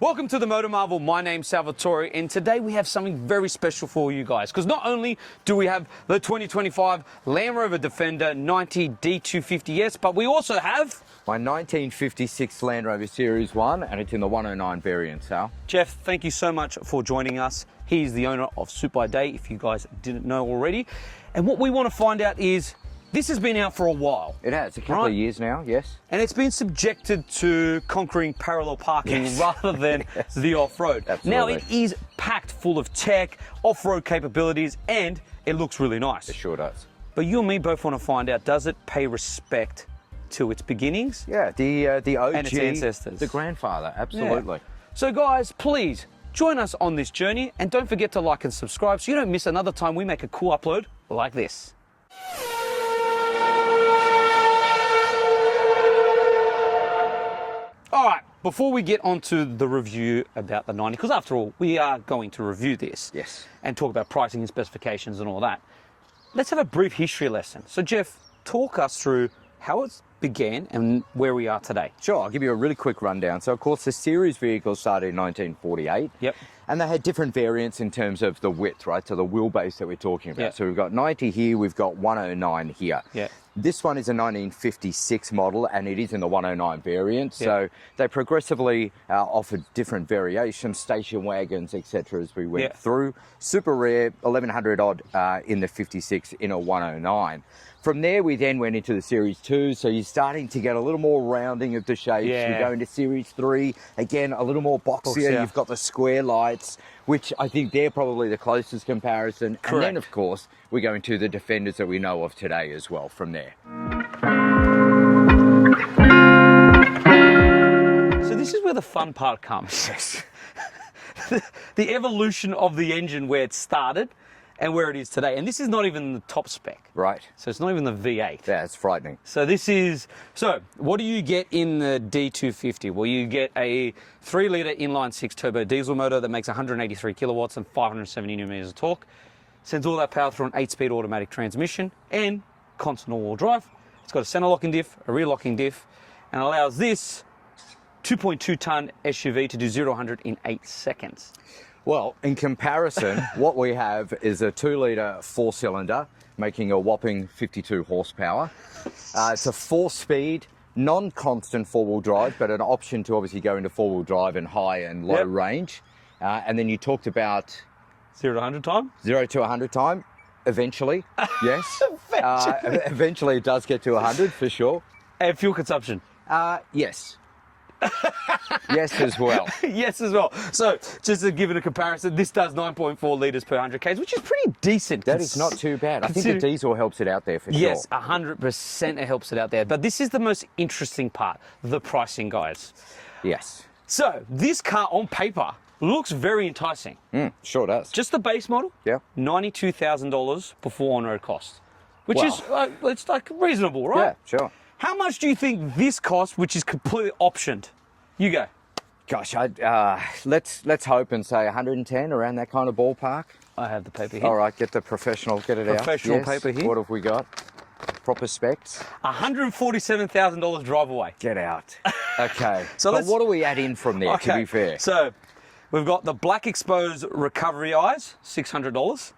Welcome to the Motor Marvel. My name's Salvatore, and today we have something very special for you guys. Because not only do we have the 2025 Land Rover Defender 90 D250 S, but we also have my 1956 Land Rover Series I, and it's in the 109 variant, Sal. Jeff. Thank you so much for joining us. He's the owner of Suit by Day, if you guys didn't know already. And what we want to find out is, this has been out for a while. It has, a couple of years now, yes. And it's been subjected to conquering parallel parking rather than the off-road. Now it is packed full of tech, off-road capabilities, and it looks really nice. It sure does. But you and me both want to find out, does it pay respect to its beginnings? Yeah, the OG, and its ancestors. The grandfather, absolutely. Yeah. So guys, please join us on this journey, and don't forget to like and subscribe so you don't miss another time we make a cool upload like this. All right, before we get onto the review about the 90, because after all, we are going to review this. Yes. And talk about pricing and specifications and all that. Let's have a brief history lesson. So Jeff, talk us through how it began and where we are today. Sure, I'll give you a really quick rundown. So of course the series vehicle started in 1948. Yep. And they had different variants in terms of the width, right? So the wheelbase that we're talking about. Yep. So we've got 90 here, we've got 109 here. Yeah. This one is a 1956 model, and it is in the 109 variant. Yep. So they progressively offered different variations, station wagons, etc. as we went through. Super rare, 1100 odd in the 56 in a 109. From there, we then went into the Series 2, so you're starting to get a little more rounding of the shapes. Yeah. You go into Series 3, again, a little more boxier. You've got the square lights, which I think they're probably the closest comparison. Correct. And then, of course, we go into the Defenders that we know of today as well from there. So this is where the fun part comes. Yes. The evolution of the engine, where it started and where it is today. And this is not even the top spec. Right. So it's not even the V8. Yeah, it's frightening. So this is, so what do you get in the D250? Well, you get a 3-litre inline-6 turbo diesel motor that makes 183 kilowatts and 570 newton-meters of torque. Sends all that power through an 8-speed automatic transmission and constant all-wheel drive. It's got a center locking diff, a rear locking diff, and allows this 2.2-ton SUV to do 0 to 100 in 8 seconds. Well, in comparison, what we have is a 2-litre 4-cylinder making a whopping 52 horsepower. It's a 4-speed, non-constant 4-wheel drive, but an option to obviously go into 4-wheel drive and high and low range. And then you talked about 0 to 100 time? 0 to 100 time, eventually, yes. Eventually it does get to 100 for sure. And fuel consumption? Yes. Yes as well. Yes as well. So just to give it a comparison, this does 9.4 litres per 100 k's, which is pretty decent. That is not too bad. I think the diesel helps it out there for sure. Yes, 100% it helps it out there. But this is the most interesting part, the pricing, guys. Yes. So this car on paper looks very enticing. Sure does. Just the base model, $92,000 before on-road cost, which is it's like reasonable, right? Yeah, sure. How much do you think this costs, which is completely optioned? You go. Gosh, let's hope and say 110, around that kind of ballpark. I have the paper here. All right, get the professional, get it out. Professional paper here. What have we got? Proper specs. $147,000 drive away. Get out. Okay. So but what do we add in from there, to be fair? So we've got the black exposed recovery eyes, $600.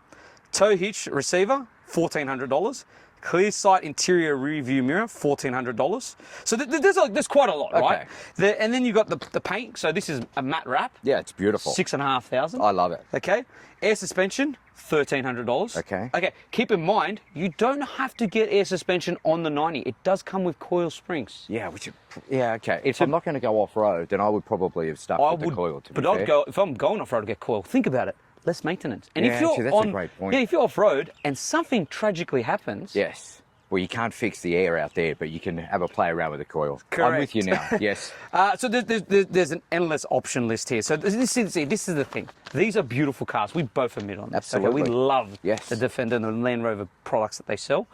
Tow hitch receiver, $1,400. Clear sight interior rear view mirror, $1,400. So there's quite a lot, right? And then you've got the paint. So this is a matte wrap. Yeah, it's beautiful. $6,500. I love it. Okay. Air suspension, $1,300. Okay. Okay. Keep in mind, you don't have to get air suspension on the 90. It does come with coil springs. Yeah, okay. If I'm not going to go off-road, then I would probably have stuck with the coil, to be fair. If I'm going off-road to get coil, think about it. Less maintenance. And if you're that's a great point. Yeah, if you're off-road and something tragically happens. Yes. Well, you can't fix the air out there, but you can have a play around with the coil. Correct. I'm with you now, yes. So there's an endless option list here. So this is the thing. These are beautiful cars. We both admit on this. Absolutely. Okay? We love the Defender and the Land Rover products that they sell.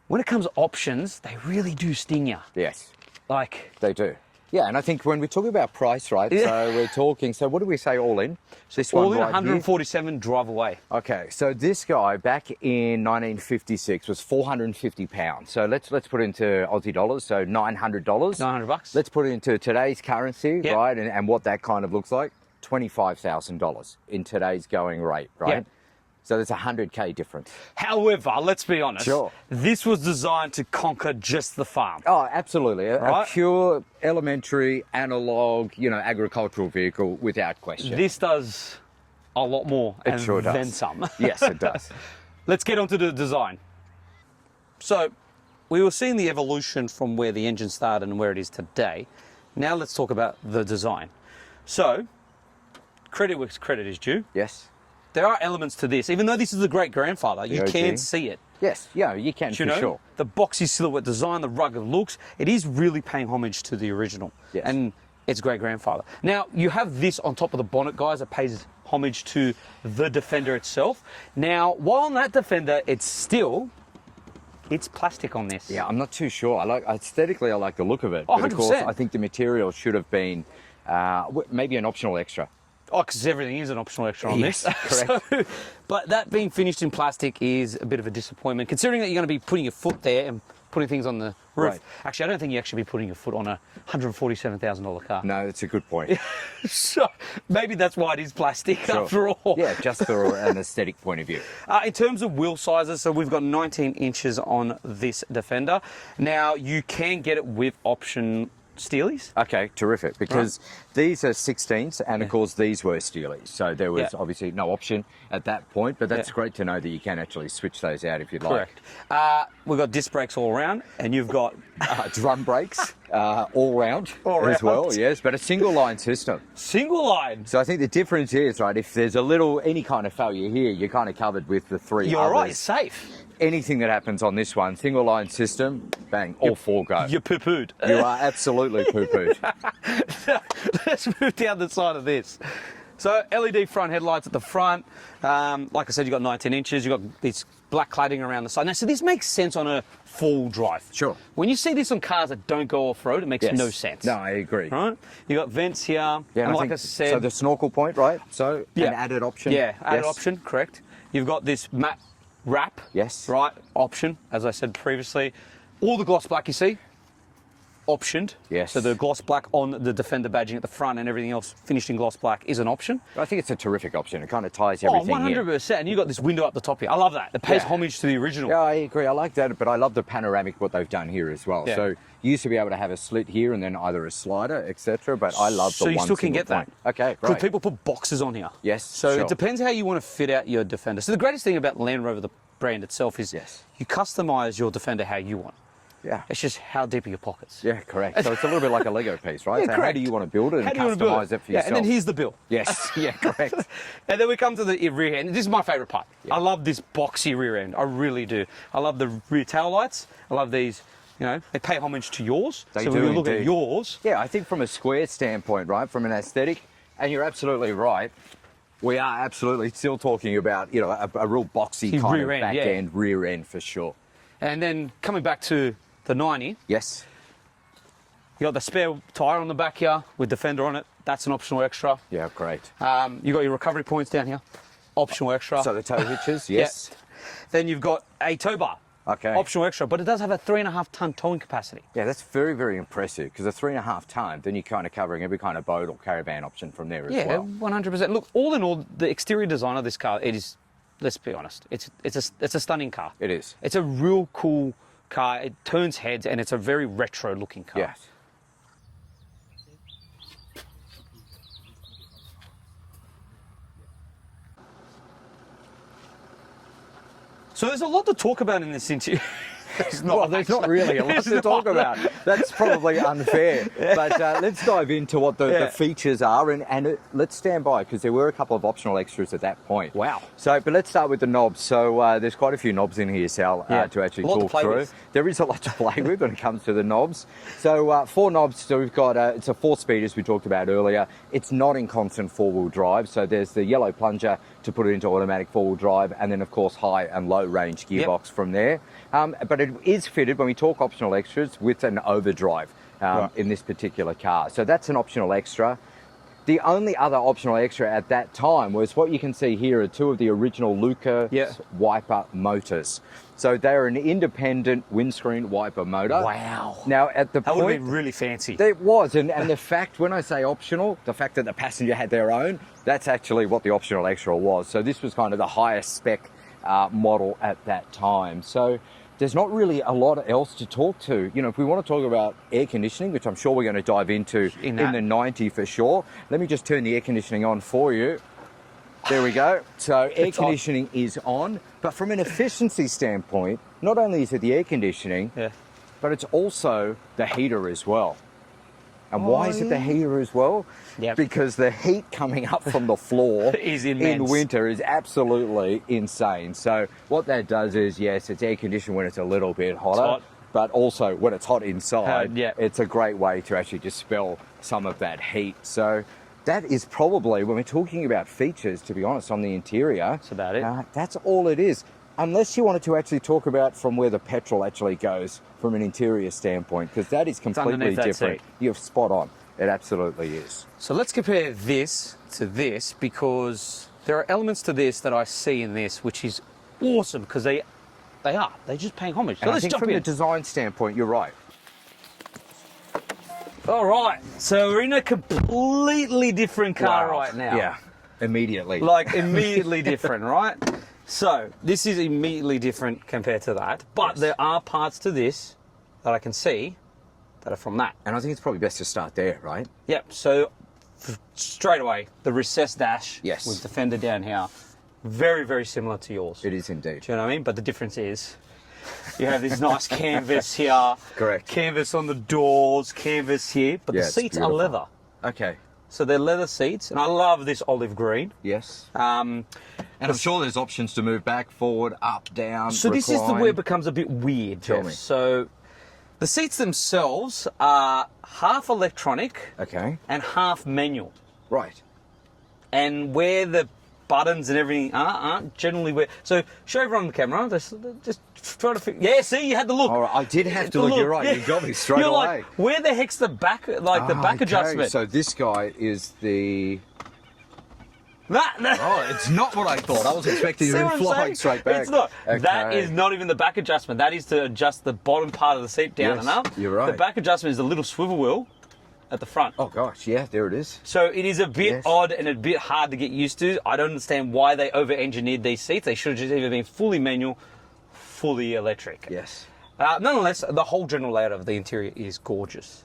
When it comes to options, they really do sting you. Yes. Like, they do. Yeah, and I think when we talk about price, right, so we're talking, so what do we say all in? This All one in right 147 drive away. here. Okay, so this guy back in 1956 was 450 pounds. So let's put it into Aussie dollars, so $900. $900. Let's put it into today's currency, Yep. right, and what that kind of looks like. $25,000 in today's going rate, right? Yep. So there's a 100K difference. However, let's be honest. Sure. This was designed to conquer just the farm. Oh, absolutely. A Right. pure, elementary, analog, agricultural vehicle without question. This does a lot more and sure does. then some. Yes, it does. Let's get onto the design. So, we were seeing the evolution from where the engine started and where it is today. Now let's talk about the design. So, credit where credit is due. Yes. There are elements to this. Even though this is the great grandfather, you OG. can see it. Yes, yeah, you can Do for you know? sure. The boxy silhouette design, the rugged looks, it is really paying homage to the original. Yes. And its great grandfather. Now, you have this on top of the bonnet, guys, that pays homage to the Defender itself. Now, while on that Defender, it's plastic on this. Yeah, I'm not too sure. Aesthetically, I like the look of it. Oh, but of course, 100%. I think the material should have been maybe an optional extra. Oh, because everything is an optional extra on Yes, this. correct. So, but that being finished in plastic is a bit of a disappointment, considering that you're going to be putting your foot there and putting things on the roof. Right. Actually, I don't think you actually be putting your foot on a $147,000 car. No, that's a good point. So maybe that's why it is plastic Sure. after all. Yeah, just for an aesthetic point of view. In terms of wheel sizes, so we've got 19 inches on this Defender. Now, you can get it with option Steelies. Okay, terrific. Because these are 16s, and of course these were Steelies. So there was obviously no option at that point, but that's great to know that you can actually switch those out if you'd like. Correct. We've got disc brakes all around, and you've got Drum brakes all round All as well, round. yes, but a single line system. single line. So I think the difference is, right, if there's any kind of failure here, you're kind of covered with the three You're others. right, you're safe. Anything that happens on this one, single line system, bang, all four go. You're poo-pooed. You are absolutely poo-pooed. Let's move down the side of this. So LED front headlights at the front. Like I said, you've got 19 inches. You've got this black cladding around the side. Now, so this makes sense on a full drive. Sure. When you see this on cars that don't go off-road, it makes Yes. no sense. No, I agree. Right? You got vents here. Yeah, and I like think, I said, so the snorkel point, right? So an added option. Yeah, added Yes. option, correct. You've got this matte wrap. Yes. Right, option, as I said previously. All the gloss black you see, optioned. Yes. So the gloss black on the Defender badging at the front and everything else finished in gloss black is an option. I think it's a terrific option. It kind of ties Oh, everything in. 100%. And you've got this window up the top here. I love that. It pays Yeah. homage to the original. Yeah, I agree. I like that, but I love the panoramic what they've done here as well. Yeah. So you used to be able to have a slit here and then either a slider, etc. But I love the So you one still can single get that. point. Okay, Because right. people put boxes on here. Yes, So sure. it depends how you want to fit out your Defender. So the greatest thing about Land Rover, the brand itself, is Yes. you customize your Defender how you want. Yeah. It's just how deep are your pockets. Yeah, correct. So it's a little bit like a Lego piece, right? Yeah, So how correct. do you want to build it How and do you want to build customize it for yourself? Yeah, and then here's the bill. Yes, yeah, correct. And then we come to the rear end. This is my favourite part. I love this boxy rear end. I really do. I love the rear tail lights. I love these, they pay homage to yours. They so do when we look at indeed. yours, Yeah, I think from a square standpoint, right, from an aesthetic, and you're absolutely right, we are absolutely still talking about, a real boxy The kind rear of end, back yeah. end, rear end for sure. and then coming back to the 90, Yes. you got the spare tyre on the back here with Defender on it. That's an optional extra. Yeah, great. You got your recovery points down here. Optional extra. So the tow hitches, yes. Yeah. Then you've got a tow bar. Okay. Optional extra, but it does have a 3.5 ton towing capacity. Yeah, that's very, very impressive because a 3.5 ton, then you're kind of covering every kind of boat or caravan option from there as Yeah, well. 100%. Look, all in all, the exterior design of this car, it is, let's be honest, it's a stunning car. It is. It's a real cool car. It turns heads and it's a very retro looking car. Yes. So there's a lot to talk about in this interview. There's not, Well, there's not really a lot There's to talk not. about. That's probably unfair. But let's dive into what the features are, and let's stand by because there were a couple of optional extras at that point. Wow. So, but let's start with the knobs. So there's quite a few knobs in here, Sal, Yeah. to actually A lot to talk play through. with. There is a lot to play with when it comes to the knobs. So 4 knobs. So we've got it's a 4-speed as we talked about earlier. It's not in constant 4-wheel drive. So there's the yellow plunger to put it into automatic 4-wheel drive, and then of course high and low range gearbox from there. But it is fitted when we talk optional extras with an overdrive. in this particular car. So that's an optional extra. The only other optional extra at that time was what you can see here are two of the original Lucas wiper motors. So they're an independent windscreen wiper motor. Wow. Now at the That point... would have been really fancy. It was, and the fact, when I say optional, the fact that the passenger had their own, that's actually what the optional extra was. So this was kind of the highest spec model at that time. So there's not really a lot else to talk to. You know, if we want to talk about air conditioning, which I'm sure we're going to dive into in the 90 for sure, let me just turn the air conditioning on for you. There we go. So air conditioning is on, but from an efficiency standpoint, not only is it the air conditioning, but it's also the heater as well. And why is it the heater as well? Because the heat coming up from the floor is in winter is absolutely insane. So what that does is, yes, it's air conditioned when it's a little bit hotter, but also when it's hot inside, it's a great way to actually dispel some of that heat. So that is probably, when we're talking about features, to be honest, on the interior, that's about it. That's all it is. Unless you wanted to actually talk about from where the petrol actually goes from an interior standpoint, because that is completely different. You're spot on. It absolutely is. So let's compare this to this, because there are elements to this that I see in this, which is awesome, because they're just paying homage. So And let's I think jump from in. the design standpoint, you're right. All right, so we're in a completely different car right now. Yeah, immediately. Like immediately different, right? So this is immediately different compared to that, but there are parts to this that I can see that are from that. And I think it's probably best to start there, right? Yep, so straight away, the recessed dash Yes. with the fender down here, very, very similar to yours. It is indeed. Do you know what I mean? But the difference is you have this nice canvas here. Correct. Canvas on the doors, canvas here, but the it's seats beautiful. are leather. Okay. So they're leather seats, and I love this olive green. Yes. Um, And I'm sure there's options to move back, forward, up, down, so this is the where it becomes a bit weird, Tell Jeff. me. So the seats themselves are half electronic Okay. and half manual. Right. And where the buttons and everything aren't generally where. So show everyone on the camera. Just try to figure. Yeah, see, you had to look. All right, I did have to look. You're right. Yeah. You got me straight You're away. like, where the heck's the back? Like the back Okay, adjustment. So this guy is the... That, Oh, it's not what I thought. I was expecting See you what to I'm fly saying? straight back. It's not. That Okay. is not even the back adjustment. That is to adjust the bottom part of the seat down Yes, and up. you're right. The back adjustment is a little swivel wheel at the front. Oh gosh, yeah, there it is. So it is a bit Yes. odd and a bit hard to get used to. I don't understand why they over-engineered these seats. They should have just either been fully manual, fully electric. Yes. Nonetheless, the whole general layout of the interior is gorgeous.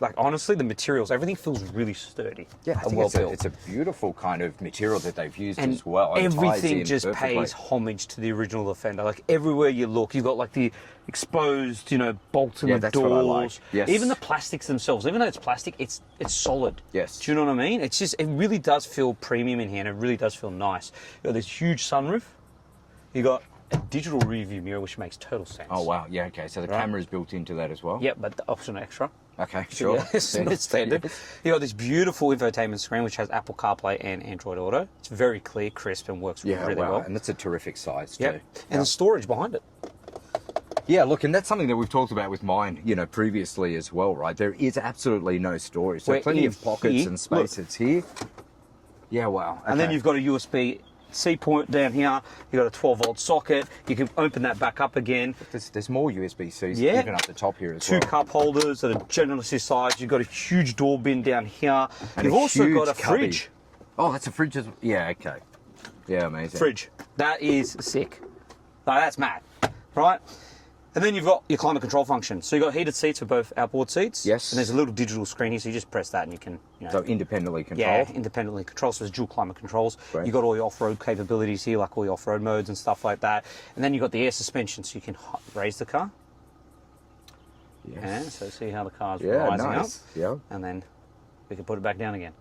Like, honestly, the materials, everything feels really sturdy. Yeah, I and think well it's, built. it's a beautiful kind of material that they've used And as well. It ties everything in just perfectly. pays homage to the original Defender. Like, everywhere you look, you've got like the exposed, bolts in Yeah, the that's doors. what I like. Yes. Even the plastics themselves, even though it's plastic, it's solid. Yes. Do you know what I mean? It's just, it really does feel premium in here, and it really does feel nice. You've got this huge sunroof. You got a digital rear view mirror, which makes total sense. Oh wow, yeah, okay. So the camera is built into that as well. Yep, but the optional extra. Okay, sure. Yeah, it's standard. You got this beautiful infotainment screen which has Apple CarPlay and Android Auto. It's very clear, crisp, and works Yeah, really wow, well. and that's a terrific size Yep. too. And the storage behind it. Yeah, look, and that's something that we've talked about with mine, previously as well, right? There is absolutely no storage. So We're plenty in of pockets here. and spaces here. Yeah, wow. And then okay. you've got a USB-C port down here. You've got a 12-volt socket. You can open that back up again. There's more USB-Cs Yeah. even up the top here as Two well. cup holders that are generously sized. You've got a huge door bin down here. And You've a also got a huge cubby. fridge. Oh, that's a fridge as well. Yeah, okay. Yeah, amazing. Fridge. That is sick. Like, that's mad, right? And then you've got your climate control function. So you've got heated seats for both outboard seats. Yes. And there's a little digital screen here, so you just press that and you can, So independently controlled. yeah, independently control. So there's dual climate controls. Great. You've got all your off-road capabilities here, like all your off-road modes and stuff like that. And then you've got the air suspension, so you can raise the car. Yes. And so see how the car's Yeah, rising nice. up. Yeah. And then we can put it back down again.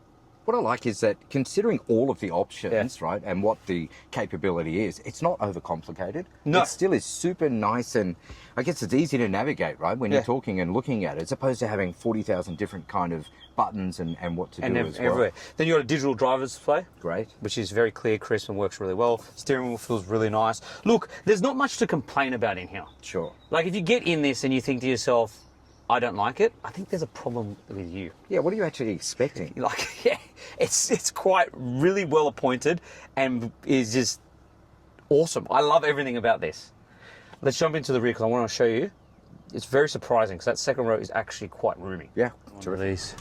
What I like is that considering all of the options, right, and what the capability is, it's not overcomplicated. No. It still is super nice, and I guess it's easy to navigate, right, when you're talking and looking at it, as opposed to having 40,000 different kind of buttons and what to do as well. Everywhere. Then you've got a digital driver's display. Great. Which is very clear, crisp, and works really well. Steering wheel feels really nice. Look, there's not much to complain about in here. Sure. Like, if you get in this and you think to yourself, I don't like it. I think there's a problem with you. Yeah, what are you actually expecting? Like, yeah, it's quite really well appointed and is just awesome. I love everything about this. Let's jump into the rear because I want to show you. It's very surprising because that second row is actually quite roomy. Yeah, One of these.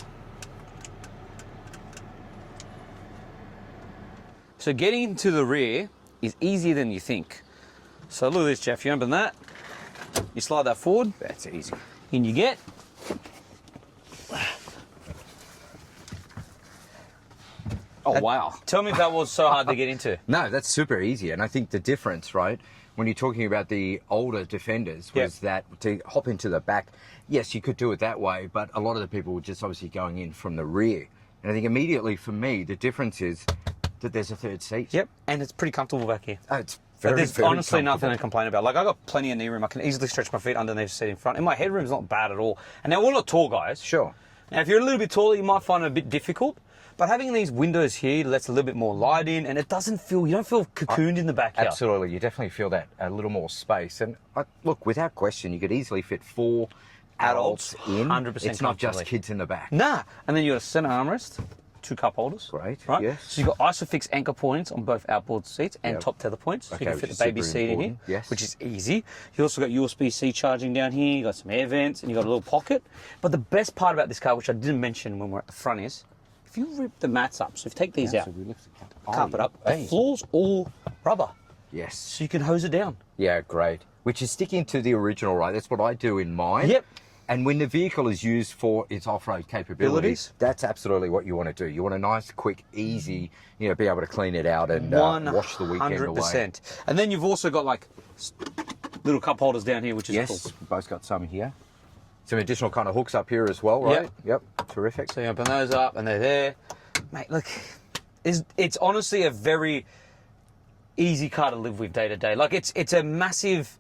So getting into the rear is easier than you think. So look at this, Jeff. You open that, you slide that forward. That's easy. In you get. Oh, wow. Tell me if that was so hard to get into. No, that's super easy. And I think the difference, right, when you're talking about the older Defenders was that to hop into the back, yes, you could do it that way, but a lot of the people were just obviously going in from the rear. And I think immediately for me, the difference is that there's a third seat. Yep, and it's pretty comfortable back here. Oh, it's very, there's very honestly nothing comfortable. to complain about. Like, I got plenty of knee room. I can easily stretch my feet underneath the seat in front. And my headroom's not bad at all. And now, we're not tall guys. Sure. Now, if you're a little bit taller, you might find it a bit difficult. But having these windows here lets a little bit more light in, and it doesn't feel, you don't feel cocooned in the back here. Absolutely, you definitely feel that a little more space. And look, without question, you could easily fit 4 adults in. 100% It's not just comfortably. kids in the back. Nah. And then you got a center armrest, 2 cup holders. Great, Right? yes. So you've got ISOFIX anchor points on both outboard seats and Yep. top tether points. So Okay, you can which fit is the baby super seat in here, important, yes. which is easy. You also got USB-C charging down here. You got some air vents, and you got a little pocket. But the best part about this car, which I didn't mention when we're at the front, is if you rip the mats up, so if you take these out, carpet up, the floor's all rubber, Yes. so you can hose it down. Yeah, great. Which is sticking to the original, right? That's what I do in mine. Yep. And when the vehicle is used for its off-road capabilities, that's absolutely what you want to do. You want a nice, quick, easy, be able to clean it out and wash the weekend away. 100%. And then you've also got like little cup holders down here, which is cool. Yes, we've both got some here. Some additional kind of hooks up here as well, right? Yep. Terrific. So you open those up and they're there. Mate, look, it's honestly a very easy car to live with day to day. Like, it's a massive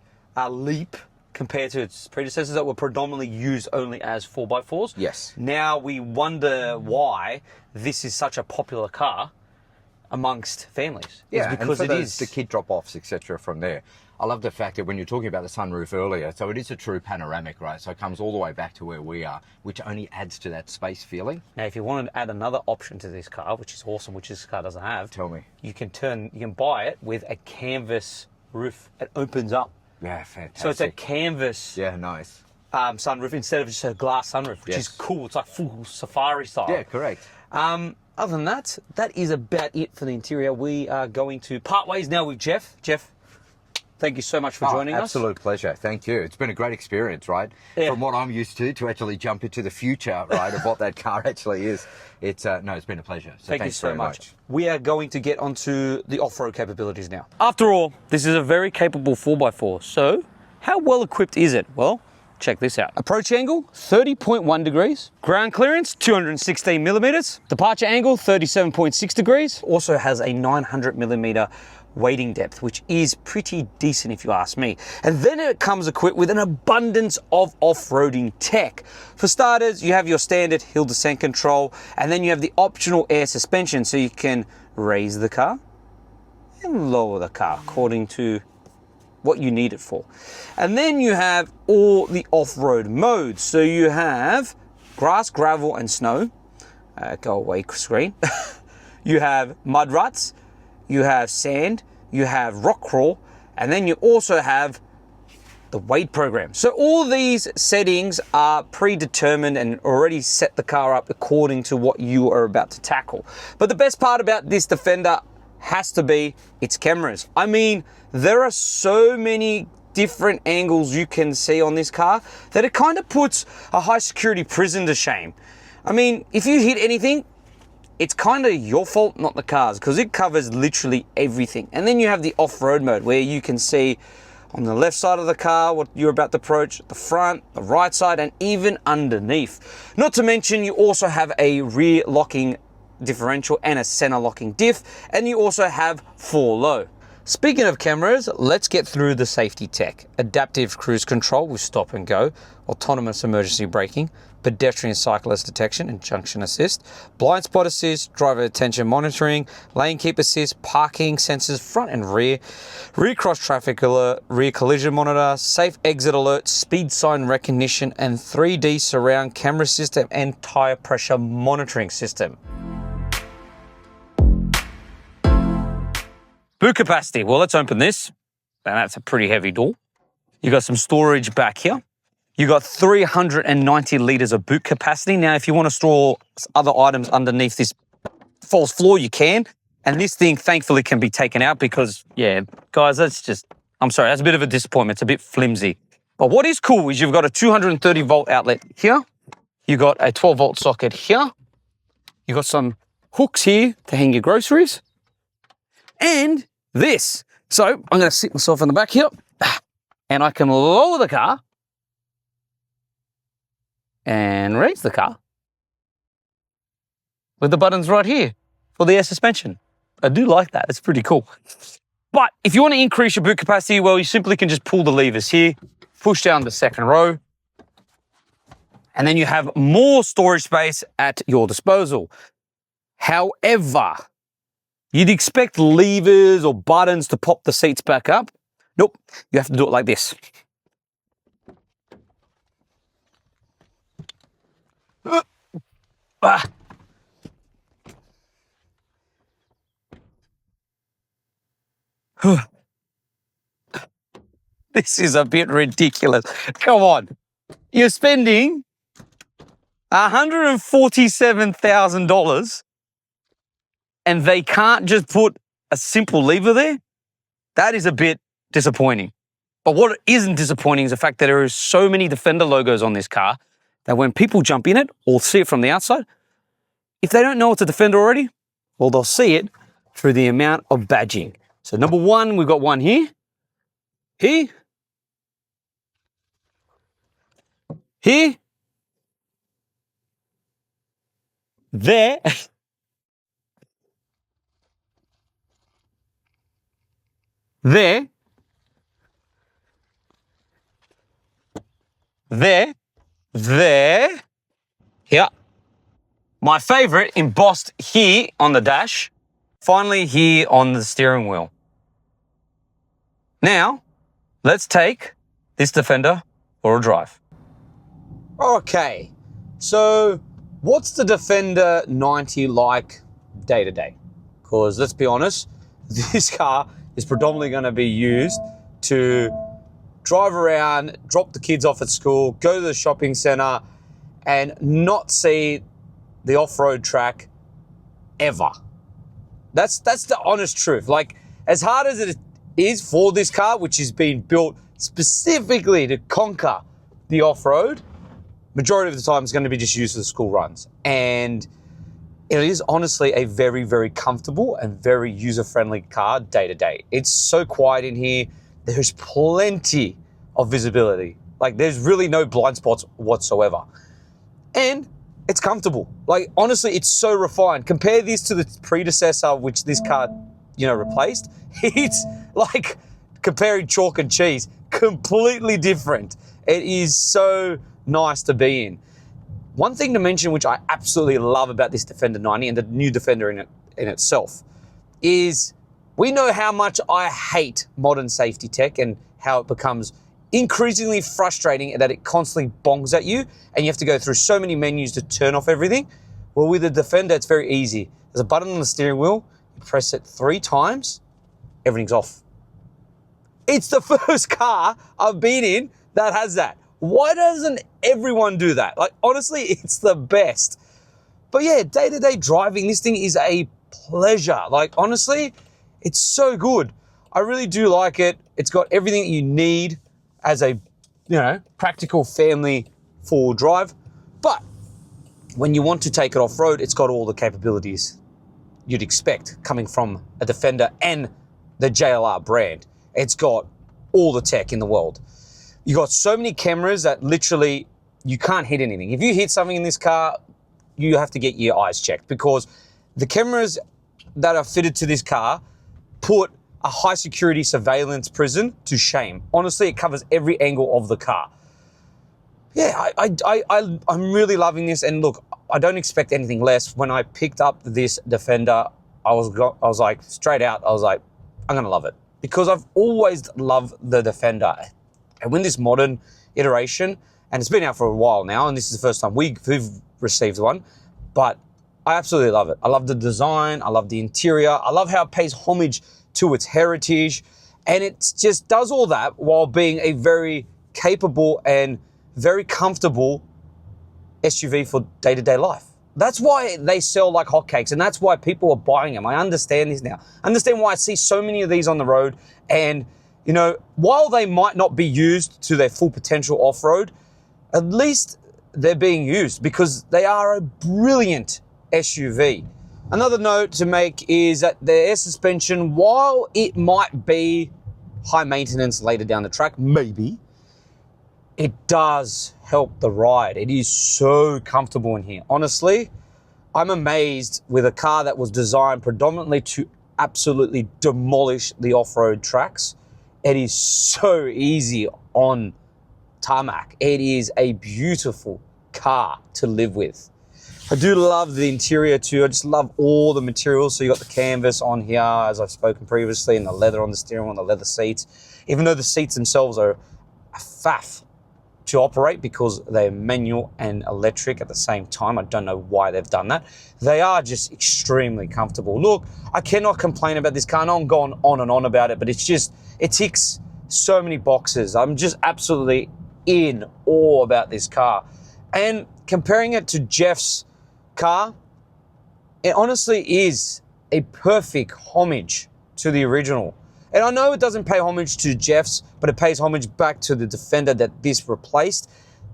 leap compared to its predecessors that were predominantly used only as 4x4s. Yes. Now we wonder why this is such a popular car amongst families. Yeah, It's because and for it is the kid drop-offs, etc. from there. I love the fact that when you're talking about the sunroof earlier, so it is a true panoramic, right? So it comes all the way back to where we are, which only adds to that space feeling. Now, if you wanted to add another option to this car, which is awesome, which this car doesn't have, Tell me. you can buy it with a canvas roof. It opens up. Yeah, fantastic. So it's a canvas Yeah, nice. sunroof instead of just a glass sunroof, which is cool. It's like full safari style. Yeah, correct. Other than that, that is about it for the interior. We are going to part ways now with Jeff. Jeff, thank you so much for joining us. Absolute pleasure. Thank you. It's been a great experience, right? Yeah. From what I'm used to actually jump into the future, right, of what that car actually is. It's been a pleasure. So Thank you thanks so very much. We are going to get onto the off-road capabilities now. After all, this is a very capable 4x4. So, how well equipped is it? Well, check this out. Approach angle, 30.1 degrees. Ground clearance, 216 millimeters. Departure angle, 37.6 degrees. Also has a 900 millimeter wading depth, which is pretty decent if you ask me. And then it comes equipped with an abundance of off-roading tech. For starters, you have your standard hill descent control, and then you have the optional air suspension, so you can raise the car and lower the car according to what you need it for. And then you have all the off-road modes. So you have grass, gravel, and snow. Go away screen. You have mud ruts, you have sand, you have rock crawl, and then you also have the weight program. So all these settings are predetermined and already set the car up according to what you are about to tackle. But the best part about this Defender has to be its cameras. I mean, there are so many different angles you can see on this car that it kind of puts a high security prison to shame. I mean, if you hit anything, it's kind of your fault, not the car's, because it covers literally everything. And then you have the off-road mode where you can see on the left side of the car what you're about to approach, the front, the right side, and even underneath. Not to mention you also have a rear locking differential and a center locking diff, and you also have 4 low. Speaking of cameras, let's get through the safety tech. Adaptive cruise control with stop and go, autonomous emergency braking, pedestrian cyclist detection and junction assist, blind spot assist, driver attention monitoring, lane keep assist, parking sensors front and rear cross traffic alert, rear collision monitor, safe exit alert, speed sign recognition, and 3D surround camera system and tire pressure monitoring system. Boot capacity. Well, let's open this. And that's a pretty heavy door. You got some storage back here. You got 390 litres of boot capacity. Now, if you want to store other items underneath this false floor, you can. And this thing, thankfully, can be taken out because, yeah, guys, I'm sorry, that's a bit of a disappointment. It's a bit flimsy. But what is cool is you've got a 230 volt outlet here. You got a 12 volt socket here. You got some hooks here to hang your groceries. And this. So I'm going to sit myself in the back here and I can lower the car and raise the car with the buttons right here for the air suspension. I do like that. It's pretty cool. But if you want to increase your boot capacity, well, you simply can just pull the levers here, push down the second row, and then you have more storage space at your disposal. However, you'd expect levers or buttons to pop the seats back up. Nope, you have to do it like this. This is a bit ridiculous. Come on. You're spending $147,000 and they can't just put a simple lever there? That is a bit disappointing. But what isn't disappointing is the fact that there are so many Defender logos on this car that when people jump in it or see it from the outside, if they don't know it's a Defender already, well, they'll see it through the amount of badging. So number one, we've got one here, here, here, there, there, there, here. My favorite embossed here on the dash, finally here on the steering wheel. Now, let's take this Defender for a drive. Okay, so what's the Defender 90 like day to day? Because let's be honest, this car is predominantly going to be used to drive around, drop the kids off at school, go to the shopping center, and not see the off-road track ever. That's the honest truth. Like, as hard as it is for this car, which is being built specifically to conquer the off-road, majority of the time it's going to be just used for the school runs. And it is honestly a very, very comfortable and very user-friendly car day to day. It's so quiet in here. There's plenty of visibility. Like, there's really no blind spots whatsoever. And it's comfortable. Like, honestly, it's so refined. Compare this to the predecessor, which this car, replaced. It's like comparing chalk and cheese. Completely different. It is so nice to be in. One thing to mention, which I absolutely love about this Defender 90 and the new Defender in itself, is we know how much I hate modern safety tech and how it becomes increasingly frustrating that it constantly bongs at you and you have to go through so many menus to turn off everything. Well, with the Defender, it's very easy. There's a button on the steering wheel. You press it 3 times, everything's off. It's the first car I've been in that has that. Why doesn't everyone do that? Like, honestly, it's the best. But yeah, day-to-day driving, this thing is a pleasure. Like, honestly, it's so good. I really do like it. It's got everything you need as a, practical family four-wheel drive. But when you want to take it off-road, it's got all the capabilities you'd expect coming from a Defender and the JLR brand. It's got all the tech in the world. You got so many cameras that literally you can't hit anything. If you hit something in this car, you have to get your eyes checked because the cameras that are fitted to this car put a high security surveillance prison to shame. Honestly, it covers every angle of the car. Yeah, I'm really loving this. And look, I don't expect anything less. When I picked up this Defender, I was like, straight out, I was like, I'm gonna love it. Because I've always loved the Defender. And when this modern iteration, and it's been out for a while now, and this is the first time we've received one, but I absolutely love it. I love the design, I love the interior, I love how it pays homage to its heritage, and it just does all that while being a very capable and very comfortable SUV for day-to-day life. That's why they sell like hotcakes, and that's why people are buying them. I understand this now. I understand why I see so many of these on the road, and you know, while they might not be used to their full potential off-road, at least they're being used because they are a brilliant SUV. Another note to make is that the air suspension, while it might be high maintenance later down the track, maybe, it does help the ride. It is so comfortable in here. Honestly, I'm amazed with a car that was designed predominantly to absolutely demolish the off-road tracks. It is so easy on tarmac. It is a beautiful car to live with. I do love the interior too. I just love all the materials. So you got the canvas on here, as I've spoken previously, and the leather on the steering wheel and the leather seats. Even though the seats themselves are a faff to operate because they're manual and electric at the same time. I don't know why they've done that. They are just extremely comfortable. Look, I cannot complain about this car. I know I'm going on and on about it, but it's just, it ticks so many boxes. I'm just absolutely in awe about this car. And comparing it to Jeff's car, it honestly is a perfect homage to the original. And I know it doesn't pay homage to Jeff's, but it pays homage back to the Defender that this replaced.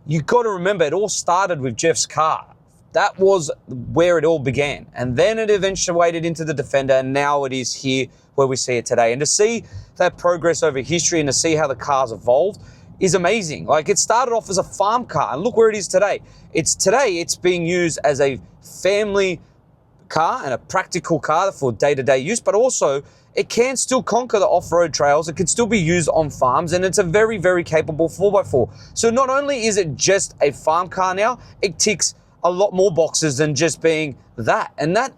You got to remember, it all started with Jeff's car. That was where it all began. And then it eventuated into the Defender, and now it is here where we see it today. And to see that progress over history and to see how the car's evolved is amazing. Like, it started off as a farm car, and look where it is today. It's being used as a family car and a practical car for day-to-day use, but also it can still conquer the off-road trails. It can still be used on farms, and it's a very, very capable 4x4. So not only is it just a farm car now, it ticks a lot more boxes than just being that. And I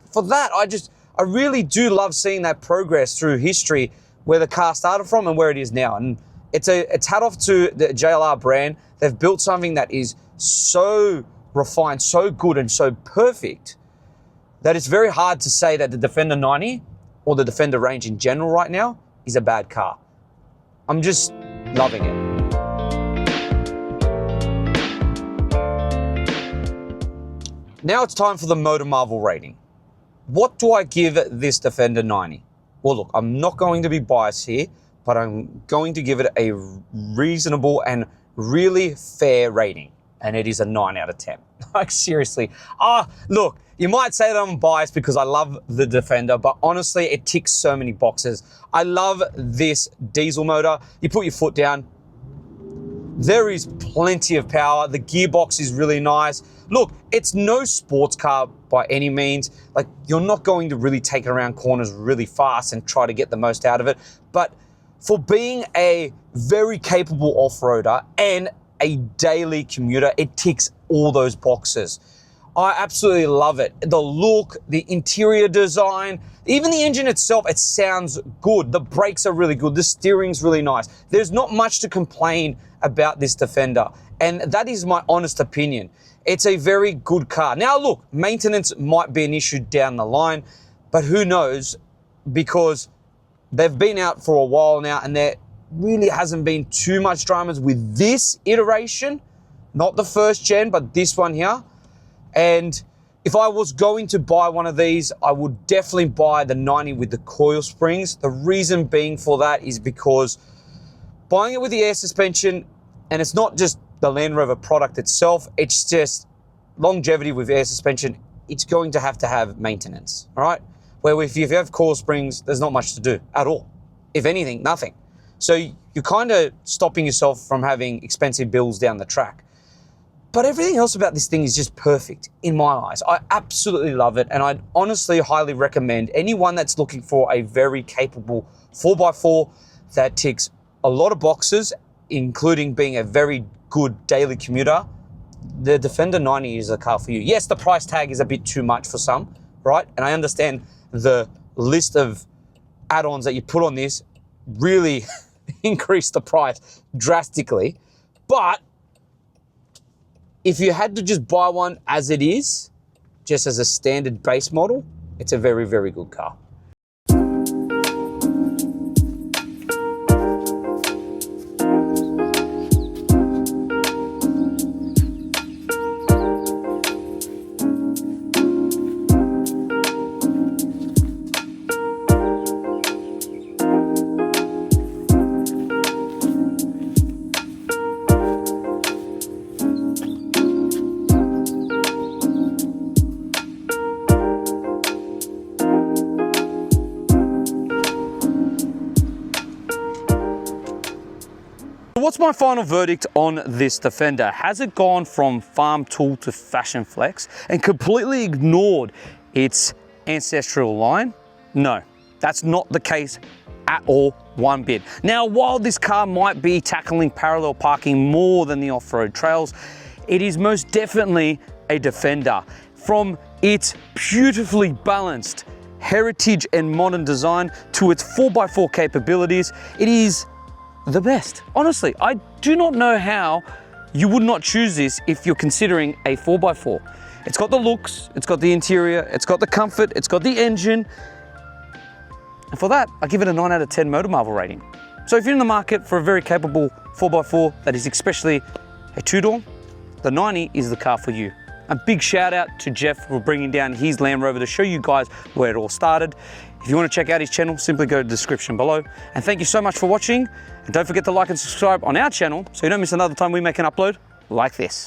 really do love seeing that progress through history, where the car started from and where it is now. And it's hat off to the JLR brand. They've built something that is so refined, so good, and so perfect that it's very hard to say that the Defender 90 or the Defender range in general right now is a bad car. I'm just loving it. Now it's time for the Motor Marvel rating. What do I give this Defender 90? Well, look, I'm not going to be biased here, but I'm going to give it a reasonable and really fair rating. And it is a 9 out of 10. Like, seriously. Look, you might say that I'm biased because I love the Defender, but honestly, it ticks so many boxes. I love this diesel motor. You put your foot down, there is plenty of power. The gearbox is really nice. Look, it's no sports car by any means. Like, you're not going to really take it around corners really fast and try to get the most out of it. But for being a very capable off-roader and a daily commuter, it ticks all those boxes. I absolutely love it. The look, the interior design, even the engine itself, it sounds good. The brakes are really good. The steering's really nice. There's not much to complain about this Defender, and that is my honest opinion. It's a very good car. Now look, maintenance might be an issue down the line, but who knows, because they've been out for a while now and there really hasn't been too much dramas with this iteration, not the first gen, but this one here. And if I was going to buy one of these, I would definitely buy the 90 with the coil springs. The reason being for that is because buying it with the air suspension, and it's not just the Land Rover product itself, it's just longevity with air suspension, it's going to have maintenance, all right? Where if you have coil springs, there's not much to do at all. If anything, nothing. So you're kind of stopping yourself from having expensive bills down the track. But everything else about this thing is just perfect in my eyes. I absolutely love it, and I'd honestly highly recommend anyone that's looking for a very capable 4x4 that ticks a lot of boxes, including being a very good daily commuter. The Defender 90 is a car for you. Yes, the price tag is a bit too much for some, right? And I understand the list of add-ons that you put on this really increase the price drastically. But if you had to just buy one as it is, just as a standard base model, it's a very, very good car. What's my final verdict on this Defender? Has it gone from farm tool to fashion flex and completely ignored its ancestral line? No, that's not the case at all, one bit. Now, while this car might be tackling parallel parking more than the off-road trails, it is most definitely a Defender. From its beautifully balanced heritage and modern design to its 4x4 capabilities, it is the best. Honestly, I do not know how you would not choose this if you're considering a 4x4. It's got the looks, it's got the interior, it's got the comfort, it's got the engine. And for that, I give it a 9 out of 10 Motor Marvel rating. So if you're in the market for a very capable 4x4 that is especially a two-door, the 90 is the car for you. A big shout out to Jeff for bringing down his Land Rover to show you guys where it all started. If you want to check out his channel, simply go to the description below. And thank you so much for watching. And don't forget to like and subscribe on our channel so you don't miss another time we make an upload like this.